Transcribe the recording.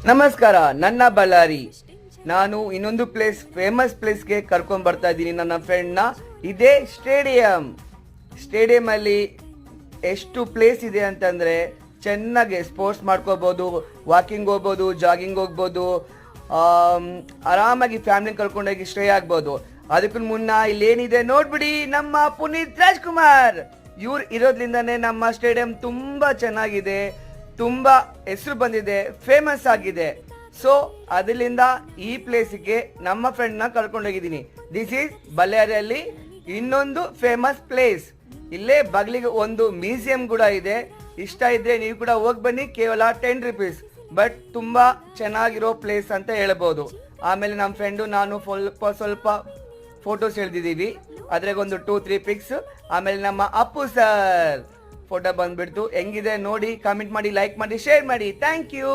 ನಮಸ್ಕಾರ. ನನ್ನ ಬಳ್ಳಾರಿ. ನಾನು ಇನ್ನೊಂದು ಫೇಮಸ್ ಪ್ಲೇಸ್ಗೆ ಕರ್ಕೊಂಡ್ ಬರ್ತಾ ಇದ್ದೀನಿ ನನ್ನ ಫ್ರೆಂಡ್ನ. ಇದೇ ಸ್ಟೇಡಿಯಂ ಅಲ್ಲಿ ಎಷ್ಟು ಪ್ಲೇಸ್ ಇದೆ ಅಂತಂದ್ರೆ ಚೆನ್ನಾಗಿ ಸ್ಪೋರ್ಟ್ಸ್ ಮಾಡ್ಕೋಬಹುದು, ವಾಕಿಂಗ್ ಹೋಗ್ಬೋದು, ಜಾಗಿಂಗ್ ಹೋಗ್ಬೋದು, ಆರಾಮಾಗಿ ಫ್ಯಾಮಿಲಿ ಕರ್ಕೊಂಡೋಗಿ ಸ್ಟೇ ಆಗ್ಬೋದು. ಅದಕ್ಕೂ ಮುನ್ನ ಇಲ್ಲೇನಿದೆ ನೋಡ್ಬಿಡಿ, ನಮ್ಮ ಪುನೀತ್ ರಾಜ್ಕುಮಾರ್ ಇವ್ರು ಇರೋದ್ರಿಂದನೇ ನಮ್ಮ ಸ್ಟೇಡಿಯಂ ತುಂಬಾ ಚೆನ್ನಾಗಿದೆ, ತುಂಬಾ ಹೆಸರು ಬಂದಿದೆ, ಫೇಮಸ್ ಆಗಿದೆ. ಸೊ ಅದರಿಂದ ಈ ಪ್ಲೇಸಿಗೆ ನಮ್ಮ ಫ್ರೆಂಡ್ನ ಕರ್ಕೊಂಡೋಗಿದ್ದೀನಿ. ದಿಸ್ ಈಸ್ ಬಳ್ಳಾರಿಯಲ್ಲಿ ಇನ್ನೊಂದು ಫೇಮಸ್ ಪ್ಲೇಸ್. ಇಲ್ಲೇ ಬಗ್ಲಿಗೆ ಒಂದು ಮ್ಯೂಸಿಯಂ ಕೂಡ ಇದೆ. ಇಷ್ಟ ಇದ್ರೆ ನೀವು ಕೂಡ ಹೋಗಿ ಬನ್ನಿ. ಕೇವಲ 10 ರೂಪೀಸ್, ಬಟ್ ತುಂಬಾ ಚೆನ್ನಾಗಿರೋ ಪ್ಲೇಸ್ ಅಂತ ಹೇಳ್ಬೋದು. ಆಮೇಲೆ ನಮ್ಮ ಫ್ರೆಂಡು ನಾನು ಸ್ವಲ್ಪ ಫೋಟೋಸ್ ಎಳ್ದಿದ್ದೀವಿ. ಅದ್ರಾಗ ಒಂದು 2-3 ಪಿಕ್ಸ್. ಆಮೇಲೆ ನಮ್ಮ ಅಪ್ಪು ಸರ್ ಫೋಟೋ ಬಂದ್ಬಿಡ್ತು. ಹೆಂಗಿದೆ ನೋಡಿ, ಕಾಮೆಂಟ್ ಮಾಡಿ, ಲೈಕ್ ಮಾಡಿ, ಶೇರ್ ಮಾಡಿ. Thank you.